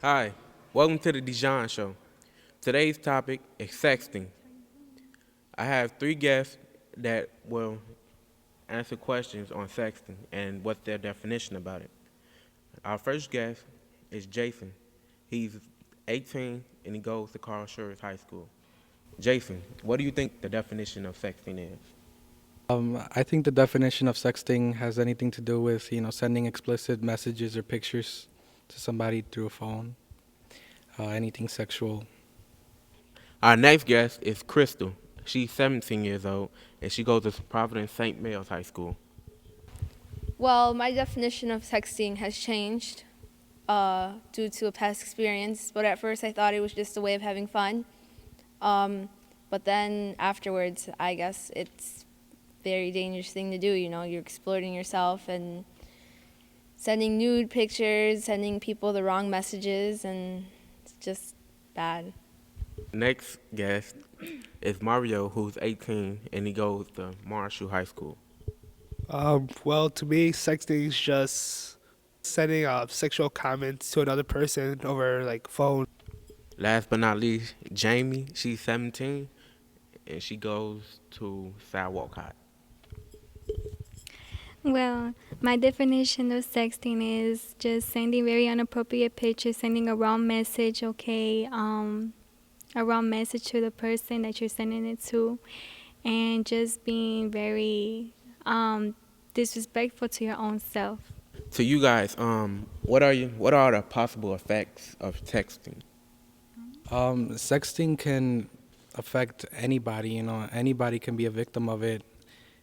Hi, welcome to the Dijon show. Today's topic is sexting. I have three guests that will answer questions on sexting and what's their definition about it. Our first guest is Jason. He's 18 and he goes to Schurz High School. Jason, what do you think the definition of sexting is? I think the definition of sexting has anything to do with, sending explicit messages or pictures to somebody through a phone, anything sexual. Our next guest is Crystal. She's 17 years old and she goes to Providence St. Mary's High School. Well, my definition of sexting has changed due to a past experience, but at first I thought it was just a way of having fun. But then afterwards, I guess it's a very dangerous thing to do. You're exploiting yourself and sending nude pictures, sending people the wrong messages, and it's just bad. Next guest is Mario, who's 18 and he goes to Marshall High School. Well, to me, sexting is just sending sexual comments to another person over like phone. Last but not least, Jamie, she's 17 and she goes to Sidewalk High. Well, my definition of sexting is just sending very inappropriate pictures, sending a wrong message, okay, a wrong message to the person that you're sending it to, and just being very disrespectful to your own self. To you guys, what are the possible effects of texting? Sexting can affect anybody, anybody can be a victim of it.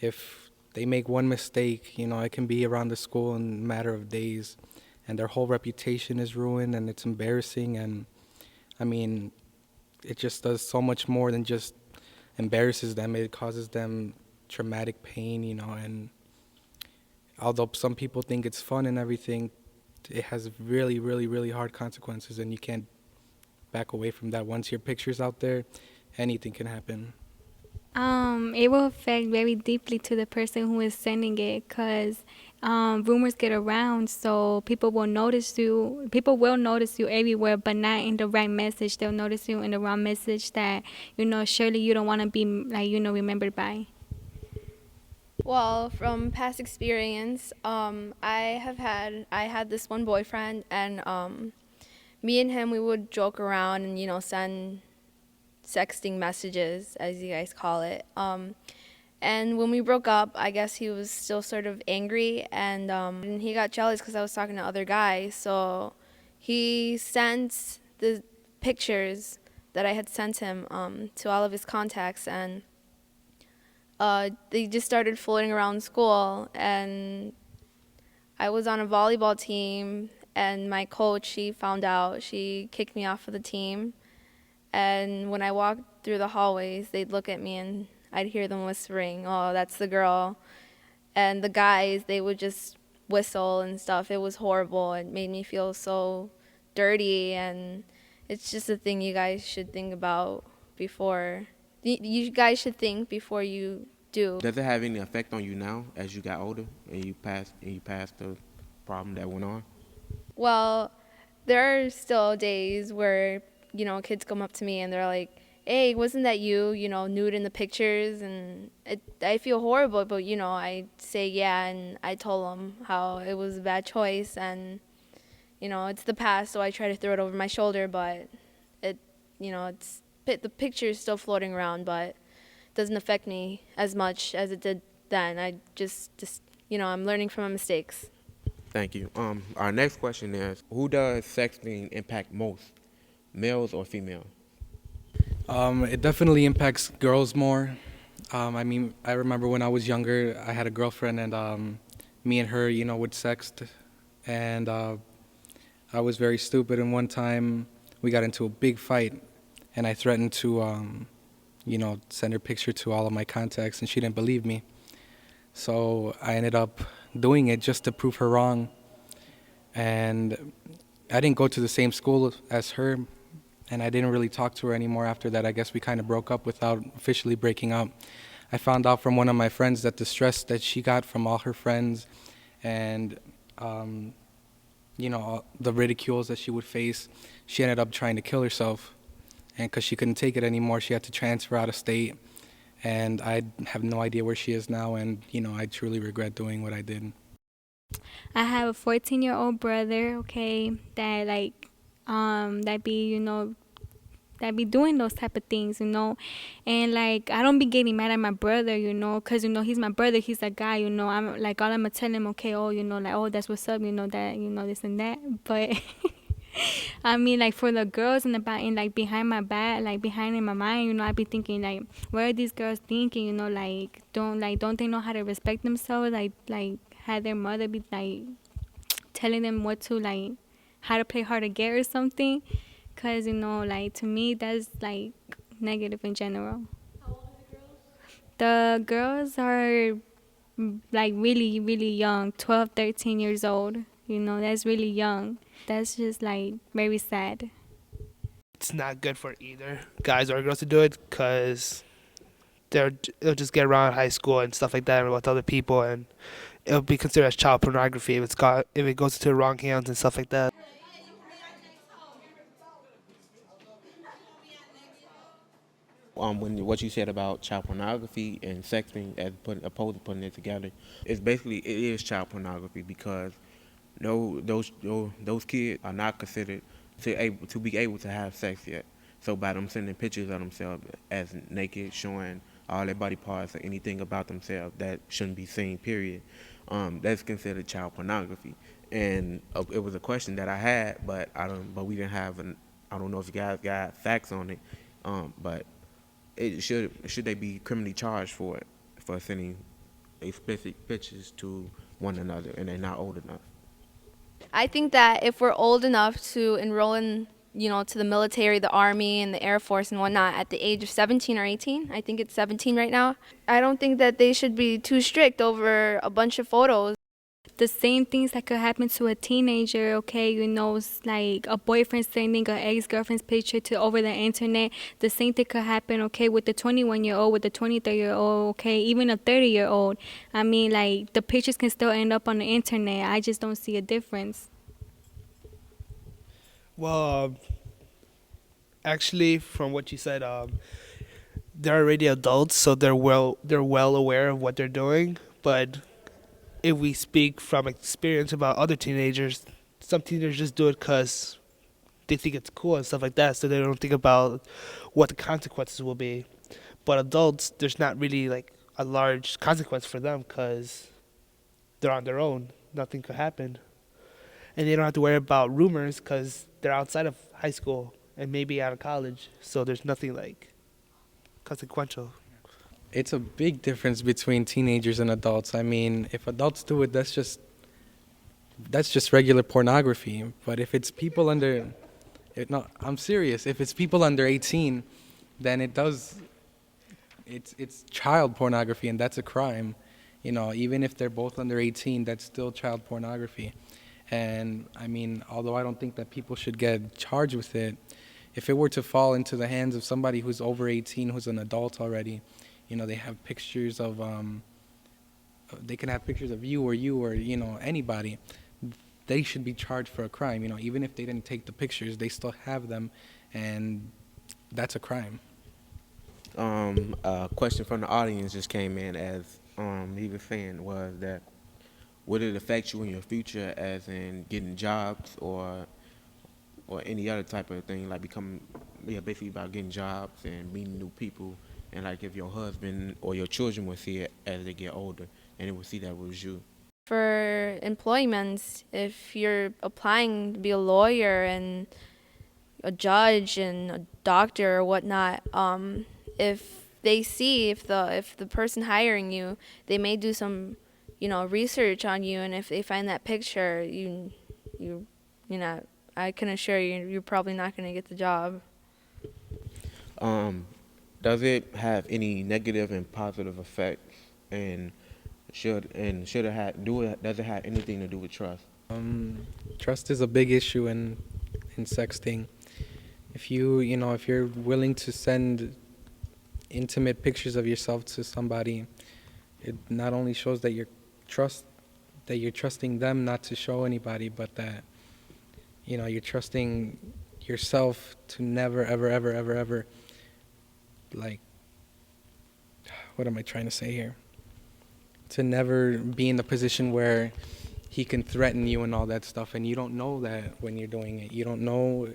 If they make one mistake, it can be around the school in a matter of days, and their whole reputation is ruined, and it's embarrassing. And I mean, it just does so much more than just embarrasses them. It causes them traumatic pain, and although some people think it's fun and everything, it has really, really, really hard consequences, and you can't back away from that. Once your picture's out there, anything can happen. It will affect very deeply to the person who is sending it, because rumors get around, so people will notice you. People will notice you everywhere, but not in the right message. They'll notice you in the wrong message that, surely you don't want to be, like, remembered by. Well, from past experience, I had this one boyfriend, and me and him, we would joke around and send sexting messages, as you guys call it. And when we broke up, I guess he was still sort of angry, and he got jealous because I was talking to other guys. So he sent the pictures that I had sent him to all of his contacts, and they just started floating around school. And I was on a volleyball team, and my coach, she found out. She kicked me off of the team. And when I walked through the hallways, they'd look at me and I'd hear them whispering, "Oh, that's the girl." And the guys, they would just whistle and stuff. It was horrible. It made me feel so dirty, and it's just a thing you guys should think about before. You guys should think before you do. Does it have any effect on you now as you got older and you passed the problem that went on? Well, there are still days where, kids come up to me and they're like, "Hey, wasn't that you, nude in the pictures?" And I feel horrible, but, I say yeah, and I told them how it was a bad choice, and, it's the past, so I try to throw it over my shoulder, but the picture is still floating around, but it doesn't affect me as much as it did then. I just I'm learning from my mistakes. Thank you. Our next question is, who does sexting impact most, males or females? It definitely impacts girls more. I remember when I was younger, I had a girlfriend, and me and her, would sext, and I was very stupid. And one time, we got into a big fight, and I threatened to, send her picture to all of my contacts, and she didn't believe me. So I ended up doing it just to prove her wrong. And I didn't go to the same school as her, and I didn't really talk to her anymore after that. I guess we kind of broke up without officially breaking up. I found out from one of my friends that the stress that she got from all her friends and the ridicules that she would face, she ended up trying to kill herself. And because she couldn't take it anymore, she had to transfer out of state. And I have no idea where she is now, and I truly regret doing what I did. I have a 14-year-old brother, okay, that that be, that be doing those type of things, and like I don't be getting mad at my brother, cause he's my brother, he's a guy, I'm like all I'ma tell him, okay, oh, like, oh, that's what's up, that, this and that, but I mean, like for the girls in the back and like behind my back, like behind in my mind, I be thinking like, what are these girls thinking, don't they know how to respect themselves, like had their mother be like telling them what to like, how to play hard to get or something, cause like to me that's like negative in general. How old are the girls? The girls are like really, really young, 12, 13 years old. That's really young. That's just like very sad. It's not good for either guys or girls to do it because they'll just get around high school and stuff like that with other people, and it'll be considered as child pornography if it goes into the wrong hands and stuff like that. When what you said about child pornography and sexting as opposed to putting it together, it's basically it is child pornography because no those kids are not considered to be able to have sex yet. So by them sending pictures of themselves as naked, showing all their body parts or anything about themselves that shouldn't be seen, period, that's considered child pornography. And it was a question that I had, but we didn't have I don't know if you guys got facts on it, but should they be criminally charged for it for sending explicit pictures to one another and they're not old enough? I think that if we're old enough to enroll in, to the military, the Army, and the Air Force and whatnot at the age of 17 or 18, I think it's 17 right now, I don't think that they should be too strict over a bunch of photos. The same things that could happen to a teenager, okay, like a boyfriend sending an ex-girlfriend's picture to over the internet. The same thing could happen, okay, with the 21-year-old, with the 23-year-old, okay, even a 30-year-old. I mean, like, the pictures can still end up on the internet. I just don't see a difference. Well, actually, from what you said, they're already adults, so they're well aware of what they're doing. But if we speak from experience about other teenagers, some teenagers just do it because they think it's cool and stuff like that, so they don't think about what the consequences will be. But adults, there's not really like a large consequence for them because they're on their own. Nothing could happen. And they don't have to worry about rumors because they're outside of high school and maybe out of college, so there's nothing like consequential. It's a big difference between teenagers and adults. I mean, if adults do it, that's just regular pornography. But if it's people no, I'm serious. If it's people under 18, then it's child pornography, and that's a crime. Even if they're both under 18, that's still child pornography. And I mean, although I don't think that people should get charged with it, if it were to fall into the hands of somebody who's over 18, who's an adult already, they have pictures of, they can have pictures of you or anybody. They should be charged for a crime. Even if they didn't take the pictures, they still have them, and that's a crime. A question from the audience just came in as he was saying was that would it affect you in your future as in getting jobs or any other type of thing, like basically about getting jobs and meeting new people, and like if your husband or your children will see it as they get older and they will see that it was you? For employments, if you're applying to be a lawyer and a judge and a doctor or whatnot, if they see if the person hiring you, they may do some research on you, and if they find that picture, I can assure you, you're probably not going to get the job. Does it have any negative and positive effects, and does it have anything to do with trust? Trust is a big issue in sexting. If you're willing to send intimate pictures of yourself to somebody, it not only shows that you're trusting them not to show anybody, but that You know, you're trusting yourself to never, ever, ever, ever, ever, like, what am I trying to say here? To never be in the position where he can threaten you and all that stuff, and you don't know that when you're doing it. You don't know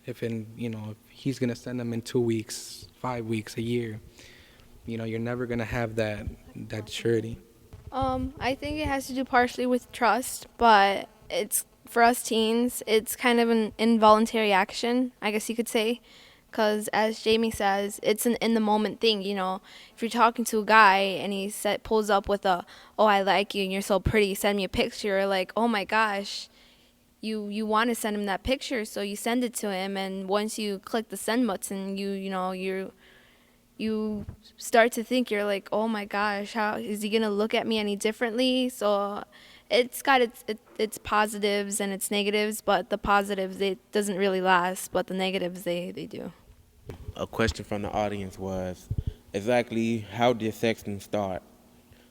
if if he's gonna send them in 2 weeks, 5 weeks, a year. You know, you're never gonna have that surety. I think it has to do partially with trust, but it's for us teens, it's kind of an involuntary action, I guess you could say. Because as Jamie says, it's an in the moment thing. If you're talking to a guy and he pulls up with "Oh, I like you and you're so pretty, send me a picture," like, oh my gosh, you want to send him that picture, so you send it to him, and once you click the send button, you start to think, you're like, oh my gosh, how is he gonna look at me any differently? So it's got its positives and its negatives, but the positives, it doesn't really last, but the negatives, they do. A question from the audience was exactly how did sexting start?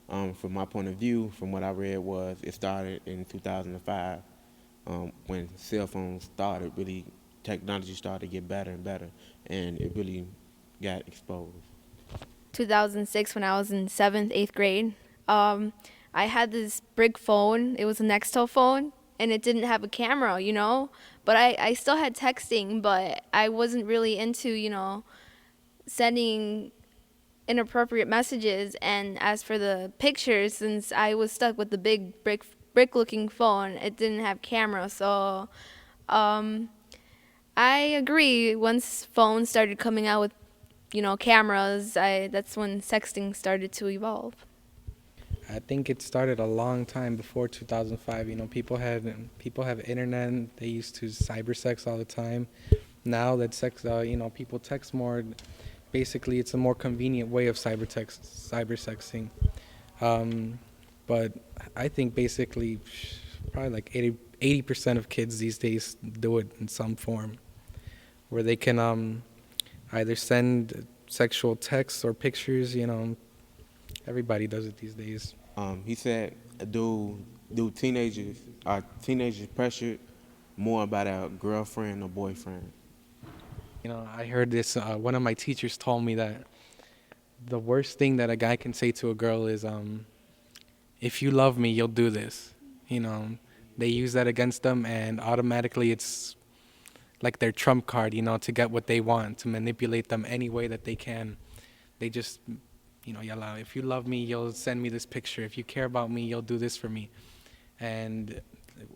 From my point of view, from what I read, was it started in 2005 when cell phones started, really, technology started to get better and better, and it really got exposed. 2006, when I was in 7th, 8th grade. I had this brick phone. It was a Nextel phone, and it didn't have a camera. But I still had texting, but I wasn't really into, sending inappropriate messages. And as for the pictures, since I was stuck with the big brick-looking phone, it didn't have camera. So I agree. Once phones started coming out with cameras, that's when sexting started to evolve. I think it started a long time before 2005. People have internet. They used to cybersex all the time. Now that people text more. Basically, it's a more convenient way of cybersexing. But I think basically, probably like 80% of kids these days do it in some form, where they can either send sexual texts or pictures. Everybody does it these days. He said, do teenagers pressured more about a girlfriend or boyfriend? I heard this. One of my teachers told me that the worst thing that a guy can say to a girl is, "If you love me, you'll do this." They use that against them, and automatically it's like their trump card. To get what they want, to manipulate them any way that they can. They just, yell out, "If you love me, you'll send me this picture. If you care about me, you'll do this for me." And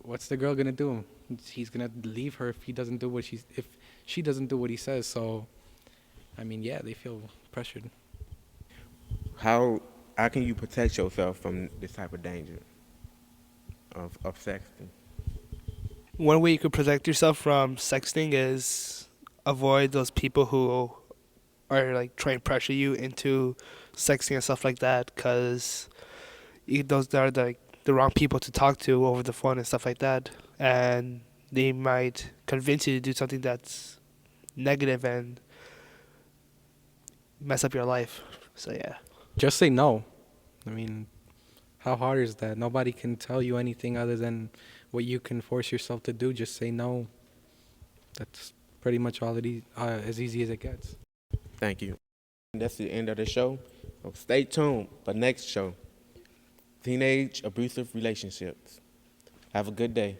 what's the girl gonna do? He's gonna leave her if she doesn't do what he says. So, yeah, they feel pressured. How can you protect yourself from this type of danger of sexting? One way you could protect yourself from sexting is avoid those people who are like trying to pressure you into sexting and stuff like that, because those are the wrong people to talk to over the phone and stuff like that, and they might convince you to do something that's negative and mess up your life. So yeah. Just say no. How hard is that? Nobody can tell you anything other than what you can force yourself to do. Just say no. That's pretty much all as easy as it gets. Thank you. That's the end of the show. So stay tuned for next show, Teenage Abusive Relationships. Have a good day.